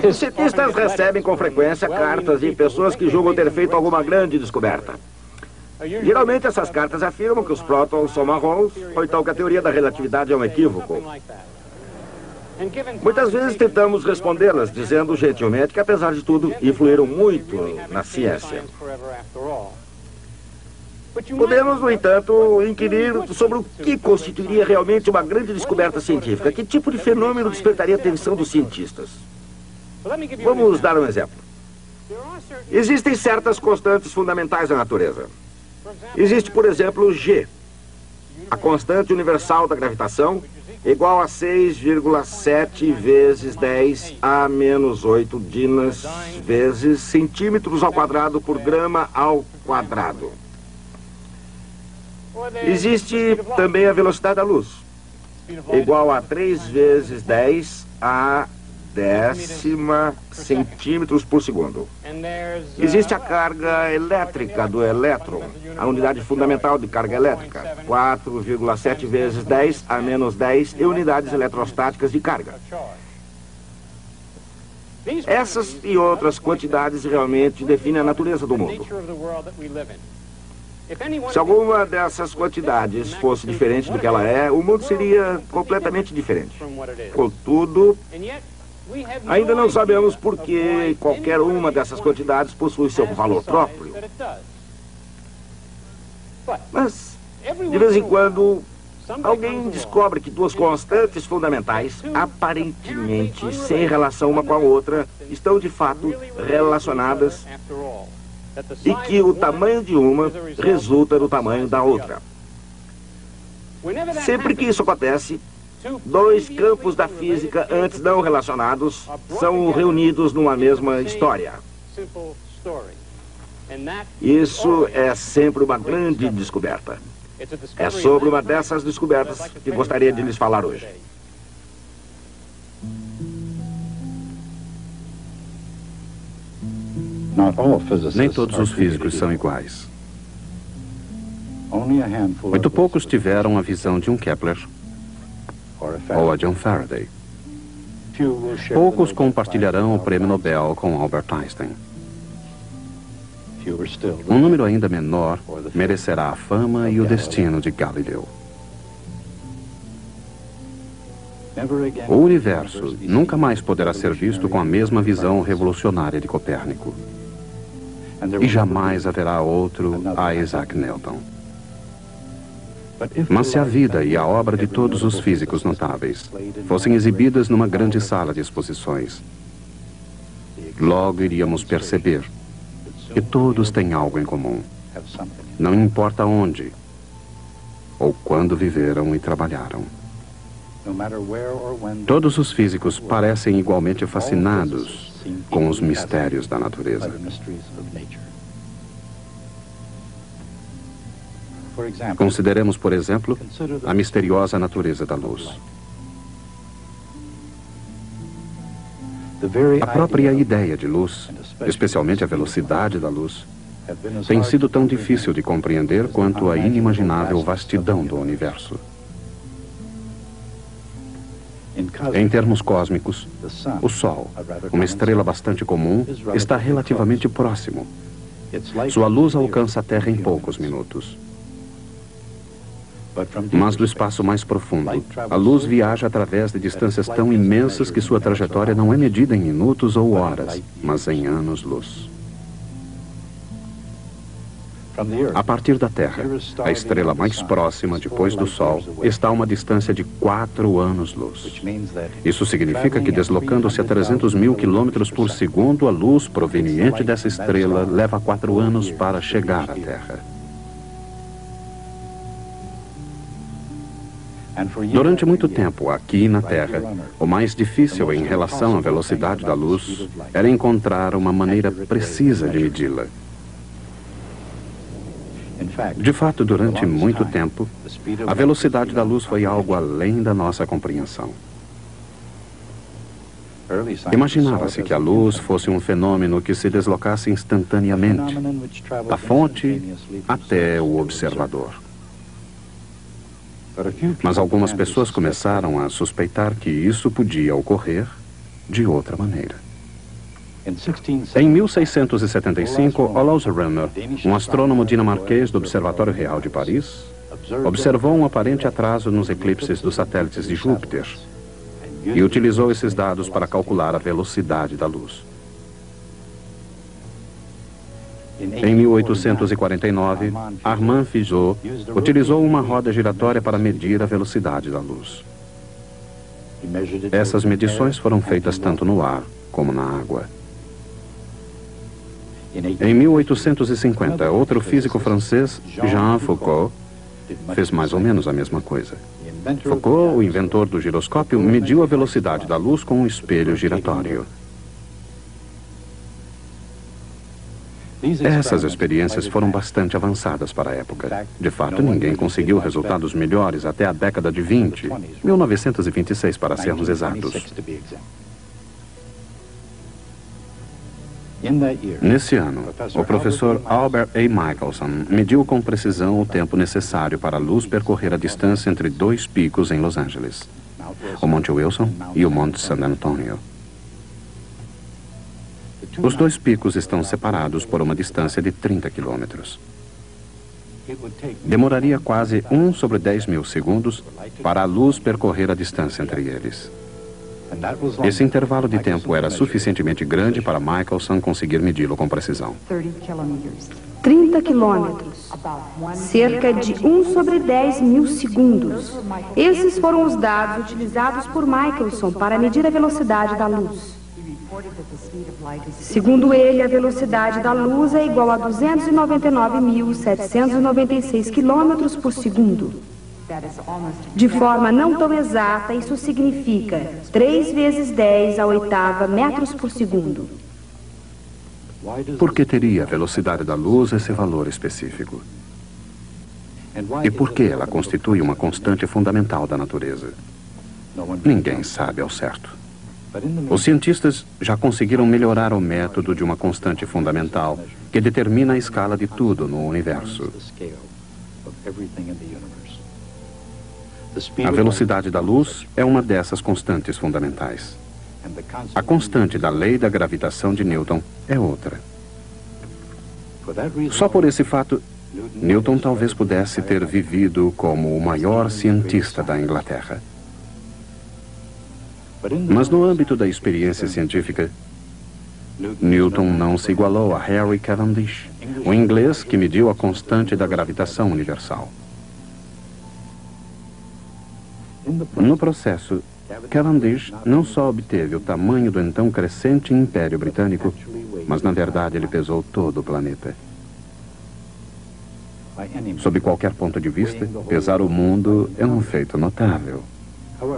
Os cientistas recebem com frequência cartas de pessoas que julgam ter feito alguma grande descoberta. Geralmente essas cartas afirmam que os prótons são marrons, ou então que a teoria da relatividade é um equívoco. Muitas vezes tentamos respondê-las, dizendo gentilmente que, apesar de tudo, influíram muito na ciência. Podemos, no entanto, inquirir sobre o que constituiria realmente uma grande descoberta científica. Que tipo de fenômeno despertaria a atenção dos cientistas? Vamos dar um exemplo. Existem certas constantes fundamentais da natureza. Existe, por exemplo, G, a constante universal da gravitação, igual a 6,7 vezes 10 a menos 8 dinas vezes centímetros ao quadrado por grama ao quadrado. Existe também a velocidade da luz, igual a 3 vezes 10 a décima centímetros por segundo. Existe a carga elétrica do elétron, a unidade fundamental de carga elétrica, 4,7 vezes 10 a menos 10 unidades eletrostáticas de carga. Essas e outras quantidades realmente definem a natureza do mundo. Se alguma dessas quantidades fosse diferente do que ela é, o mundo seria completamente diferente. Contudo, ainda não sabemos por que qualquer uma dessas quantidades possui seu valor próprio. Mas, de vez em quando, alguém descobre que duas constantes fundamentais, aparentemente sem relação uma com a outra, estão de fato relacionadas e que o tamanho de uma resulta no tamanho da outra. Sempre que isso acontece, dois campos da física antes não relacionados são reunidos numa mesma história. Isso é sempre uma grande descoberta. É sobre uma dessas descobertas que gostaria de lhes falar hoje. Nem todos os físicos são iguais. Muito poucos tiveram a visão de um Kepler ou a de um Faraday. Poucos compartilharão o prêmio Nobel com Albert Einstein. Um número ainda menor merecerá a fama e o destino de Galileu. O universo nunca mais poderá ser visto com a mesma visão revolucionária de Copérnico. E jamais haverá outro Isaac Newton. Mas se a vida e a obra de todos os físicos notáveis fossem exibidas numa grande sala de exposições, logo iríamos perceber que todos têm algo em comum. Não importa onde ou quando viveram e trabalharam. Todos os físicos parecem igualmente fascinados com os mistérios da natureza. Consideremos, por exemplo, a misteriosa natureza da luz. A própria ideia de luz, especialmente a velocidade da luz, tem sido tão difícil de compreender quanto a inimaginável vastidão do universo. Em termos cósmicos, o Sol, uma estrela bastante comum, está relativamente próximo. Sua luz alcança a Terra em poucos minutos. Mas do espaço mais profundo, a luz viaja através de distâncias tão imensas que sua trajetória não é medida em minutos ou horas, mas em anos-luz. A partir da Terra, a estrela mais próxima depois do Sol está a uma distância de 4 anos-luz. Isso significa que, deslocando-se a 300 mil quilômetros por segundo, a luz proveniente dessa estrela leva 4 anos para chegar à Terra. Durante muito tempo, aqui na Terra, o mais difícil em relação à velocidade da luz era encontrar uma maneira precisa de medi-la. De fato, durante muito tempo, a velocidade da luz foi algo além da nossa compreensão. Imaginava-se que a luz fosse um fenômeno que se deslocasse instantaneamente, da fonte até o observador. Mas algumas pessoas começaram a suspeitar que isso podia ocorrer de outra maneira. Em 1675, Olaus Rømer, um astrônomo dinamarquês do Observatório Real de Paris, observou um aparente atraso nos eclipses dos satélites de Júpiter e utilizou esses dados para calcular a velocidade da luz. Em 1849, Armand Fizeau utilizou uma roda giratória para medir a velocidade da luz. Essas medições foram feitas tanto no ar como na água. Em 1850, outro físico francês, Jean Foucault, fez mais ou menos a mesma coisa. Foucault, o inventor do giroscópio, mediu a velocidade da luz com um espelho giratório. Essas experiências foram bastante avançadas para a época. De fato, ninguém conseguiu resultados melhores até a década de 20, 1926 para sermos exatos. Nesse ano, o professor Albert A. Michelson mediu com precisão o tempo necessário para a luz percorrer a distância entre dois picos em Los Angeles, o Monte Wilson e o Monte San Antonio. Os dois picos estão separados por uma distância de 30 quilômetros. Demoraria quase 1 sobre 10 mil segundos para a luz percorrer a distância entre eles. Esse intervalo de tempo era suficientemente grande para Michelson conseguir medi-lo com precisão. 30 quilômetros, cerca de 1 sobre 10 mil segundos. Esses foram os dados utilizados por Michelson para medir a velocidade da luz. Segundo ele, a velocidade da luz é igual a 299.796 quilômetros por segundo. De forma não tão exata, isso significa 3 vezes 10 à oitava metros por segundo. Por que teria a velocidade da luz esse valor específico? E por que ela constitui uma constante fundamental da natureza? Ninguém sabe ao certo. Os cientistas já conseguiram melhorar o método de uma constante fundamental que determina a escala de tudo no universo. A velocidade da luz é uma dessas constantes fundamentais. A constante da lei da gravitação de Newton é outra. Só por esse fato, Newton talvez pudesse ter vivido como o maior cientista da Inglaterra. Mas no âmbito da experiência científica, Newton não se igualou a Harry Cavendish, o inglês que mediu a constante da gravitação universal. No processo, Cavendish não só obteve o tamanho do então crescente Império Britânico, mas na verdade ele pesou todo o planeta. Sob qualquer ponto de vista, pesar o mundo é um feito notável.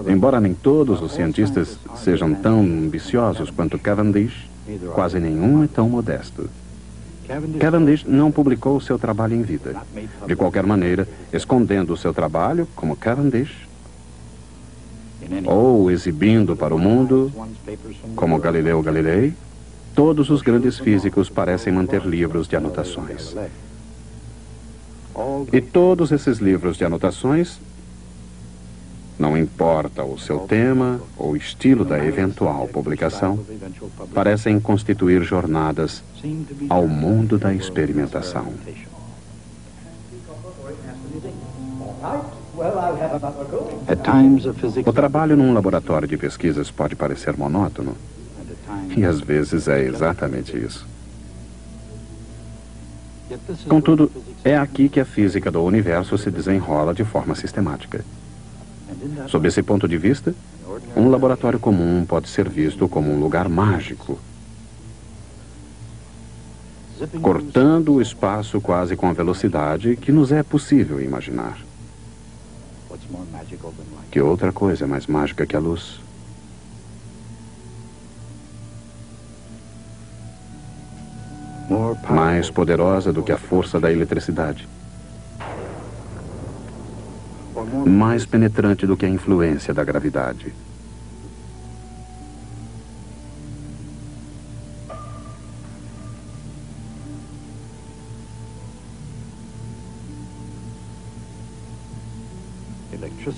Embora nem todos os cientistas sejam tão ambiciosos quanto Cavendish, quase nenhum é tão modesto. Cavendish não publicou seu trabalho em vida. De qualquer maneira, escondendo o seu trabalho, como Cavendish, ou exibindo para o mundo, como Galileu Galilei, todos os grandes físicos parecem manter livros de anotações. E todos esses livros de anotações, não importa o seu tema ou estilo da eventual publicação, parecem constituir jornadas ao mundo da experimentação. O trabalho num laboratório de pesquisas pode parecer monótono, e às vezes é exatamente isso. Contudo, é aqui que a física do universo se desenrola de forma sistemática. Sob esse ponto de vista, um laboratório comum pode ser visto como um lugar mágico, cortando o espaço quase com a velocidade que nos é possível imaginar. Que outra coisa é mais mágica que a luz? Mais poderosa do que a força da eletricidade. Mais penetrante do que a influência da gravidade.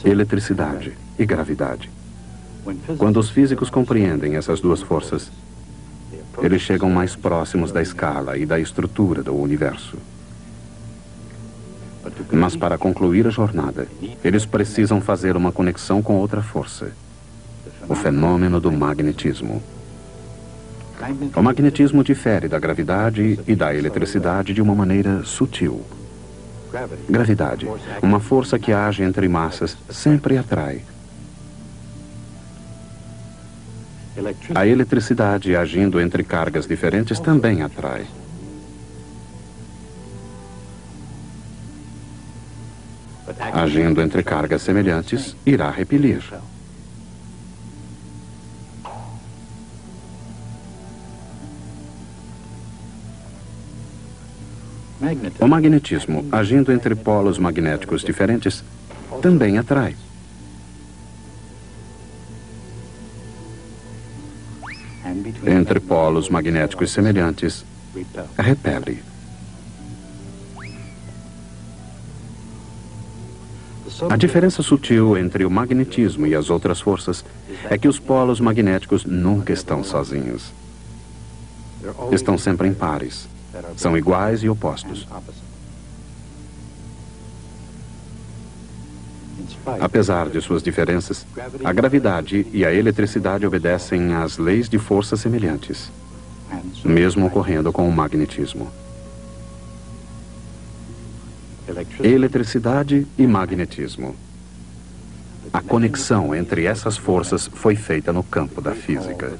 Eletricidade e gravidade. Quando os físicos compreendem essas duas forças, eles chegam mais próximos da escala e da estrutura do universo. Mas para concluir a jornada, eles precisam fazer uma conexão com outra força, o fenômeno do magnetismo. O magnetismo difere da gravidade e da eletricidade de uma maneira sutil. Gravidade, uma força que age entre massas, sempre atrai. A eletricidade, agindo entre cargas diferentes, também atrai. Agindo entre cargas semelhantes, irá repelir. O magnetismo, agindo entre polos magnéticos diferentes, também atrai. Entre polos magnéticos semelhantes, repele. A diferença sutil entre o magnetismo e as outras forças é que os polos magnéticos nunca estão sozinhos. Estão sempre em pares. São iguais e opostos. Apesar de suas diferenças, a gravidade e a eletricidade obedecem às leis de força semelhantes, mesmo ocorrendo com o magnetismo. Eletricidade e magnetismo. A conexão entre essas forças foi feita no campo da física.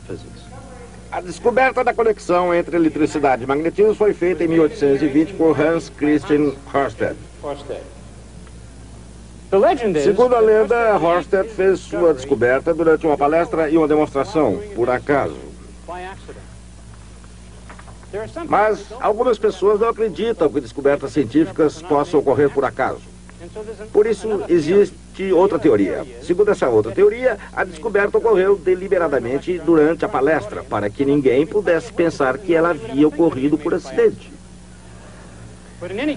A descoberta da conexão entre eletricidade e magnetismo foi feita em 1820 por Hans Christian Ørsted. Segundo a lenda, Ørsted fez sua descoberta durante uma palestra e uma demonstração, por acaso. Mas algumas pessoas não acreditam que descobertas científicas possam ocorrer por acaso. Por isso, existe outra teoria. Segundo essa outra teoria, a descoberta ocorreu deliberadamente durante a palestra, para que ninguém pudesse pensar que ela havia ocorrido por acidente.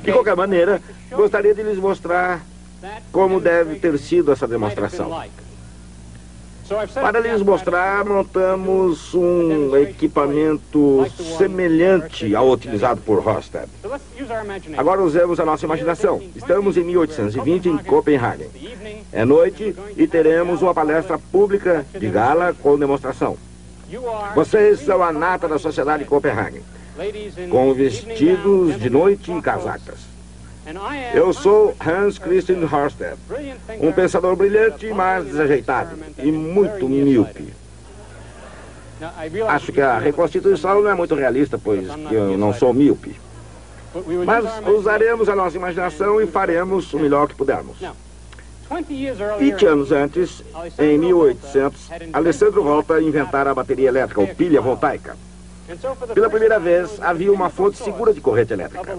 De qualquer maneira, gostaria de lhes mostrar como deve ter sido essa demonstração. Para lhes mostrar, montamos um equipamento semelhante ao utilizado por Ørsted. Agora usemos a nossa imaginação. Estamos em 1820 em Copenhague. É noite e teremos uma palestra pública de gala com demonstração. Vocês são a nata da sociedade de Copenhague, com vestidos de noite e casacas. Eu sou Hans Christian Ørsted, um pensador brilhante, mas desajeitado e muito míope. Acho que a reconstituição não é muito realista, pois eu não sou míope. Mas usaremos a nossa imaginação e faremos o melhor que pudermos. 20 anos antes, em 1800, Alessandro Volta inventara a bateria elétrica, ou pilha voltaica. Pela primeira vez, havia uma fonte segura de corrente elétrica.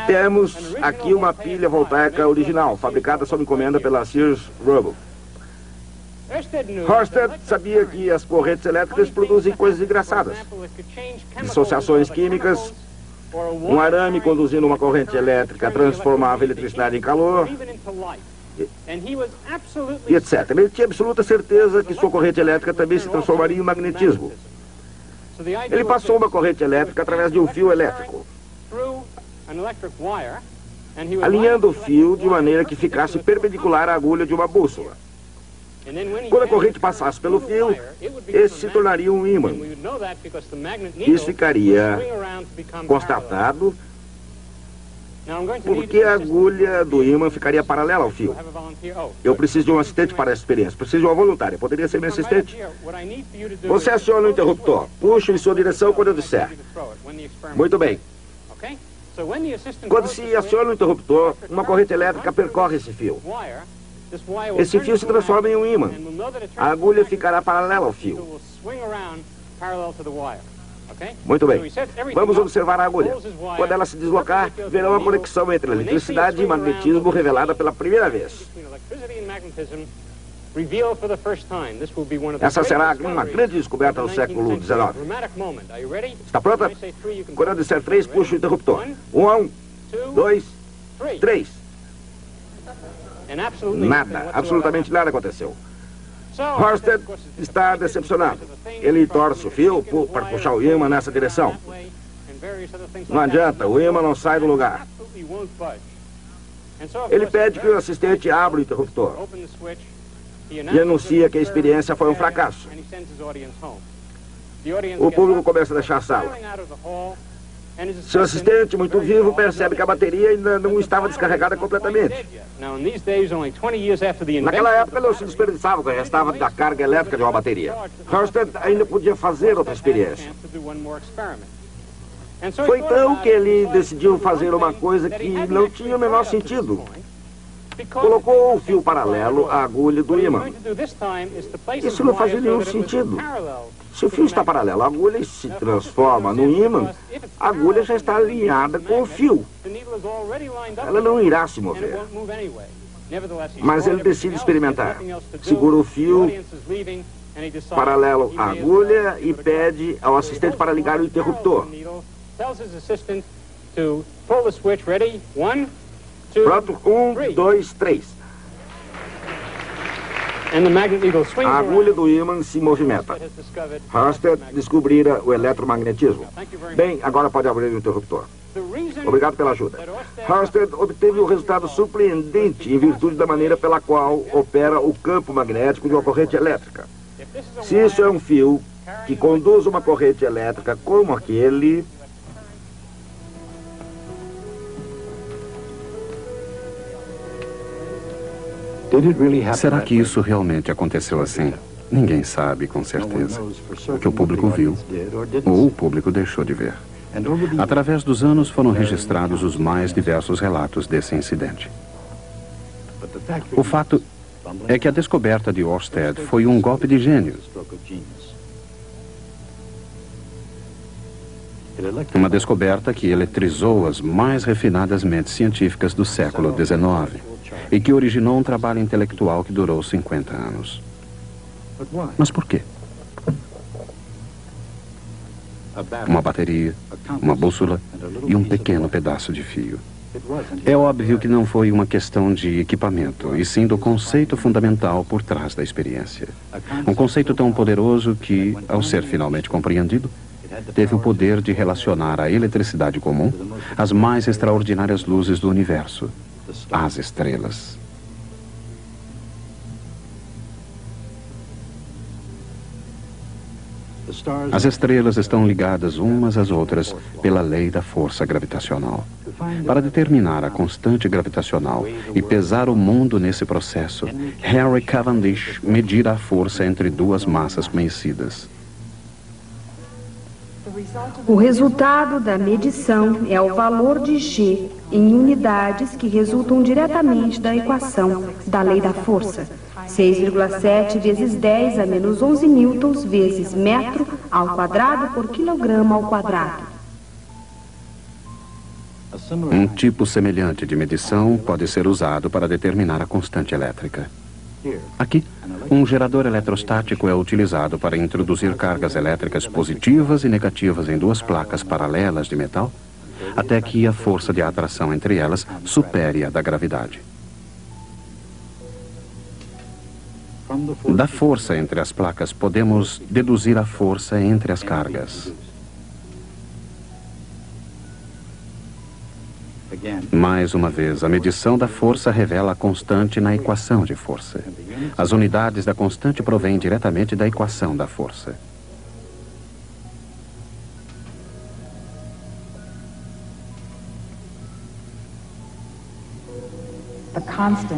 Temos aqui uma pilha voltaica original, fabricada sob encomenda pela Sears Roebuck. Ørsted sabia que as correntes elétricas produzem coisas engraçadas. Dissociações químicas, um arame conduzindo uma corrente elétrica transformava a eletricidade em calor, e etc. Ele tinha absoluta certeza que sua corrente elétrica também se transformaria em magnetismo. Ele passou uma corrente elétrica através de um fio elétrico, alinhando o fio de maneira que ficasse perpendicular à agulha de uma bússola. Quando a corrente passasse pelo fio, esse se tornaria um ímã. Isso ficaria constatado porque a agulha do ímã ficaria paralela ao fio. Eu preciso de um assistente para essa experiência. Preciso de uma voluntária. Poderia ser meu assistente? Você aciona o interruptor. Puxa em sua direção quando eu disser. Muito bem. Quando se aciona o interruptor, uma corrente elétrica percorre esse fio. Esse fio se transforma em um ímã. A agulha ficará paralela ao fio. Muito bem. Vamos observar a agulha. Quando ela se deslocar, verão a conexão entre eletricidade e magnetismo revelada pela primeira vez. Essa será uma grande descoberta do século XIX. Está pronta? Quando eu disser 3, puxa o interruptor. 1, 2, 3. Nada, absolutamente nada aconteceu. Horsted está decepcionado. Ele torce o fio para puxar o ímã nessa direção. Não adianta, o ímã não sai do lugar. Ele pede que o assistente abra o interruptor e anuncia que a experiência foi um fracasso. O público começa a deixar a sala. Seu assistente, muito vivo, percebe que a bateria ainda não estava descarregada completamente. Naquela época não se desperdiçava o que restava da carga elétrica de uma bateria. Horsted ainda podia fazer outra experiência. Foi então que ele decidiu fazer uma coisa que não tinha o menor sentido. Colocou o fio paralelo à agulha do ímã. Isso não fazia nenhum sentido. Se o fio está paralelo à agulha e se transforma no ímã, a agulha já está alinhada com o fio. Ela não irá se mover. Mas ele decide experimentar. Segura o fio paralelo à agulha e pede ao assistente para ligar o interruptor. Pronto, 1, 2, 3. A agulha do ímã se movimenta. Horsted descobrira o eletromagnetismo. Bem, agora pode abrir o interruptor. Obrigado pela ajuda. Horsted obteve um resultado surpreendente em virtude da maneira pela qual opera o campo magnético de uma corrente elétrica. Se isso é um fio que conduz uma corrente elétrica como aquele... Será que isso realmente aconteceu assim? Ninguém sabe com certeza. O que o público viu, ou o público deixou de ver. Através dos anos foram registrados os mais diversos relatos desse incidente. O fato é que a descoberta de Oersted foi um golpe de gênio. Uma descoberta que eletrizou as mais refinadas mentes científicas do século XIX e que originou um trabalho intelectual que durou 50 anos. Mas por quê? Uma bateria, uma bússola e um pequeno pedaço de fio. É óbvio que não foi uma questão de equipamento, e sim do conceito fundamental por trás da experiência. Um conceito tão poderoso que, ao ser finalmente compreendido, teve o poder de relacionar a eletricidade comum às mais extraordinárias luzes do universo, as estrelas. As estrelas estão ligadas umas às outras pela lei da força gravitacional. Para determinar a constante gravitacional e pesar o mundo nesse processo, Henry Cavendish medira a força entre duas massas conhecidas. O resultado da medição é o valor de G em unidades que resultam diretamente da equação da lei da força. 6,7 vezes 10 a menos 11 newtons vezes metro ao quadrado por quilograma ao quadrado. Um tipo semelhante de medição pode ser usado para determinar a constante elétrica. Aqui, um gerador eletrostático é utilizado para introduzir cargas elétricas positivas e negativas em duas placas paralelas de metal, até que a força de atração entre elas supere a da gravidade. Da força entre as placas, podemos deduzir a força entre as cargas. Mais uma vez, a medição da força revela a constante na equação de força. As unidades da constante provêm diretamente da equação da força.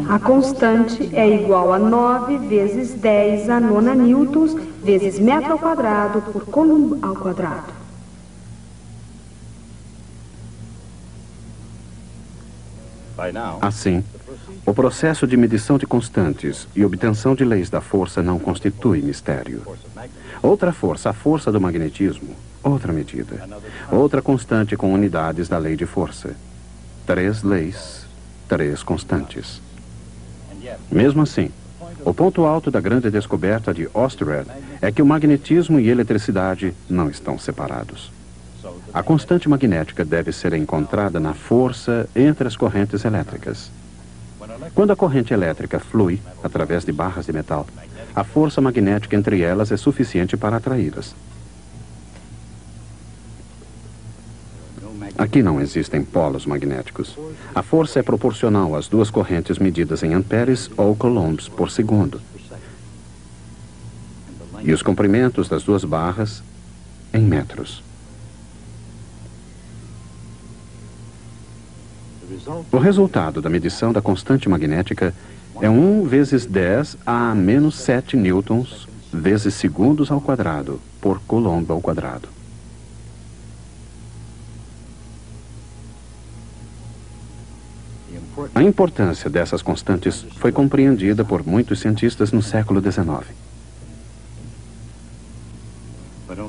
A constante é igual a 9 vezes 10 a nona newtons vezes metro ao quadrado por coulomb ao quadrado. Assim, o processo de medição de constantes e obtenção de leis da força não constitui mistério. Outra força, a força do magnetismo, outra medida. Outra constante com unidades da lei de força. 3 leis, 3 constantes. Mesmo assim, o ponto alto da grande descoberta de Oersted é que o magnetismo e a eletricidade não estão separados. A constante magnética deve ser encontrada na força entre as correntes elétricas. Quando a corrente elétrica flui através de barras de metal, a força magnética entre elas é suficiente para atraí-las. Aqui não existem polos magnéticos. A força é proporcional às duas correntes medidas em amperes ou coulombs por segundo. E os comprimentos das duas barras em metros. O resultado da medição da constante magnética é 1 vezes 10 a menos 7 newtons vezes segundos ao quadrado por coulomb ao quadrado. A importância dessas constantes foi compreendida por muitos cientistas no século XIX.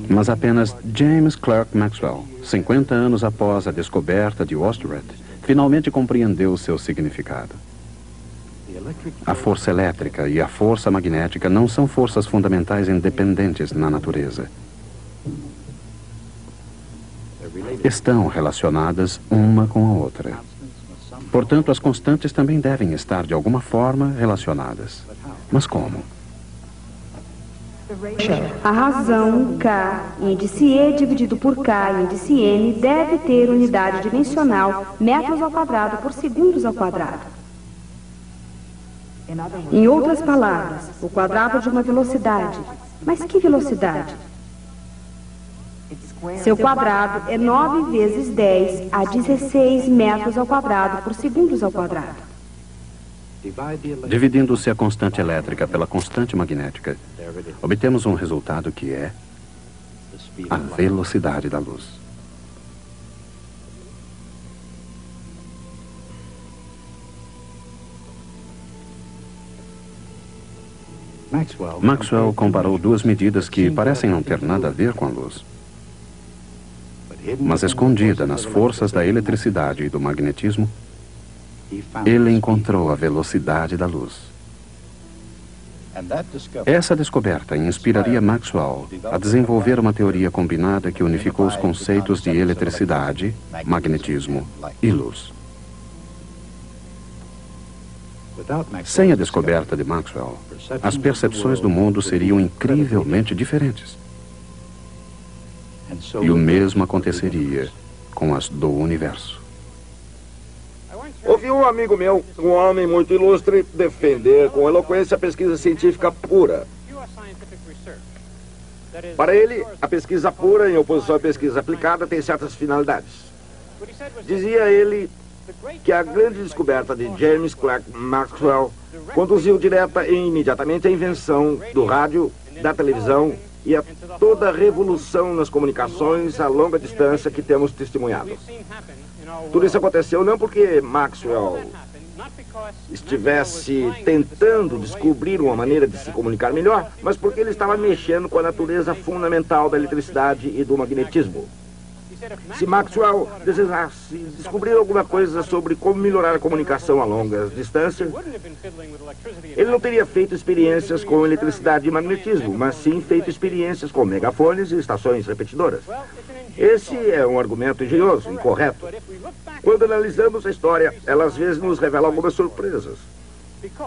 Mas apenas James Clerk Maxwell, 50 anos após a descoberta de Oersted, finalmente compreendeu seu significado. A força elétrica e a força magnética não são forças fundamentais independentes na natureza. Estão relacionadas uma com a outra. Portanto, as constantes também devem estar de alguma forma relacionadas. Mas como? A razão K, índice E dividido por K, índice N, deve ter unidade dimensional metros ao quadrado por segundos ao quadrado. Em outras palavras, o quadrado de uma velocidade. Mas que velocidade? Seu quadrado é 9 vezes 10 a 16 metros ao quadrado por segundos ao quadrado. Dividindo-se a constante elétrica pela constante magnética, obtemos um resultado que é a velocidade da luz. Maxwell comparou duas medidas que parecem não ter nada a ver com a luz, mas escondida nas forças da eletricidade e do magnetismo, ele encontrou a velocidade da luz. Essa descoberta inspiraria Maxwell a desenvolver uma teoria combinada que unificou os conceitos de eletricidade, magnetismo e luz. Sem a descoberta de Maxwell, as percepções do mundo seriam incrivelmente diferentes. E o mesmo aconteceria com as do universo. Ouvi um amigo meu, um homem muito ilustre, defender com eloquência a pesquisa científica pura. Para ele, a pesquisa pura, em oposição à pesquisa aplicada, tem certas finalidades. Dizia ele que a grande descoberta de James Clerk Maxwell conduziu direta e imediatamente à invenção do rádio, da televisão e a toda a revolução nas comunicações a longa distância que temos testemunhado. Tudo isso aconteceu não porque Maxwell estivesse tentando descobrir uma maneira de se comunicar melhor, mas porque ele estava mexendo com a natureza fundamental da eletricidade e do magnetismo. Se Maxwell desejasse descobrir alguma coisa sobre como melhorar a comunicação a longas distâncias, ele não teria feito experiências com eletricidade e magnetismo, mas sim feito experiências com megafones e estações repetidoras. Esse é um argumento engenhoso, incorreto. Quando analisamos a história, ela às vezes nos revela algumas surpresas.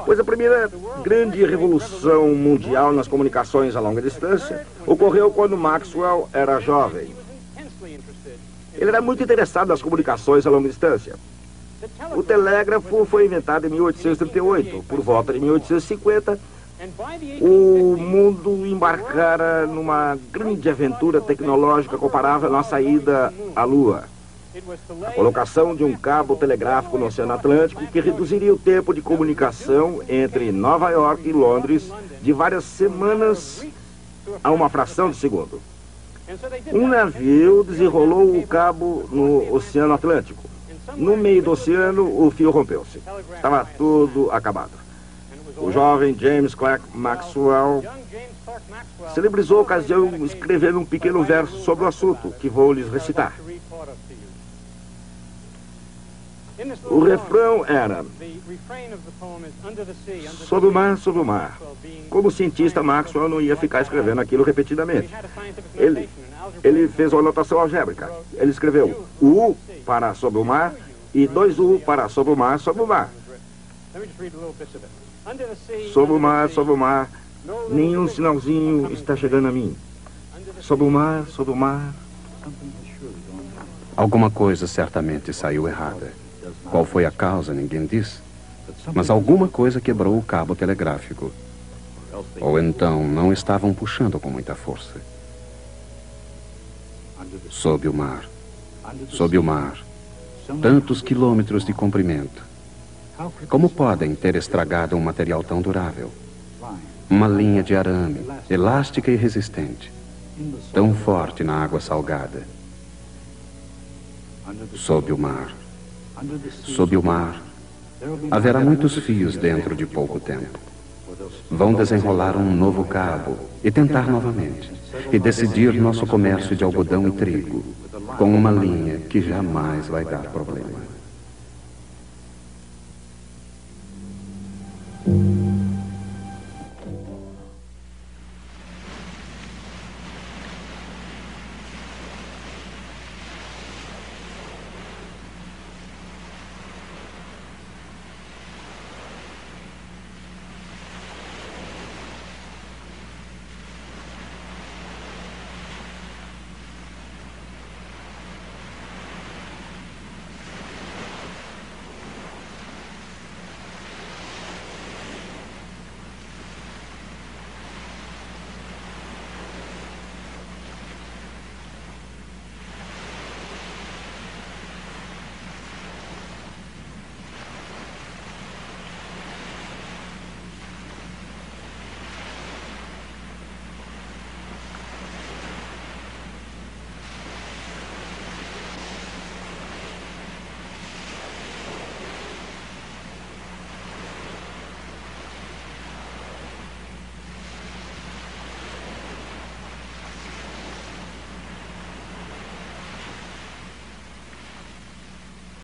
Pois a primeira grande revolução mundial nas comunicações a longa distância ocorreu quando Maxwell era jovem. Ele era muito interessado nas comunicações a longa distância. O telégrafo foi inventado em 1838. Por volta de 1850, o mundo embarcara numa grande aventura tecnológica comparável à nossa ida à Lua. A colocação de um cabo telegráfico no Oceano Atlântico que reduziria o tempo de comunicação entre Nova York e Londres de várias semanas a uma fração de segundo. Um navio desenrolou o cabo no Oceano Atlântico. No meio do oceano, o fio rompeu-se. Estava tudo acabado. O jovem James Clerk Maxwell celebrizou a ocasião escrevendo um pequeno verso sobre o assunto, que vou lhes recitar. O refrão era: sob o mar, sob o mar. Como cientista, Maxwell não ia ficar escrevendo aquilo repetidamente. Ele fez uma anotação algébrica. Ele escreveu U para sob o mar e 2U para sob o mar, sob o mar. Sob o mar, nenhum sinalzinho está chegando a mim. Sob o mar. Alguma coisa certamente saiu errada. Qual foi a causa, ninguém diz. Mas alguma coisa quebrou o cabo telegráfico. Ou então não estavam puxando com muita força. Sob o mar. Tantos quilômetros de comprimento. Como podem ter estragado um material tão durável? Uma linha de arame, elástica e resistente. Tão forte na água salgada. Sob o mar, haverá muitos fios dentro de pouco tempo. Vão desenrolar um novo cabo e tentar novamente. E decidir nosso comércio de algodão e trigo com uma linha que jamais vai dar problema.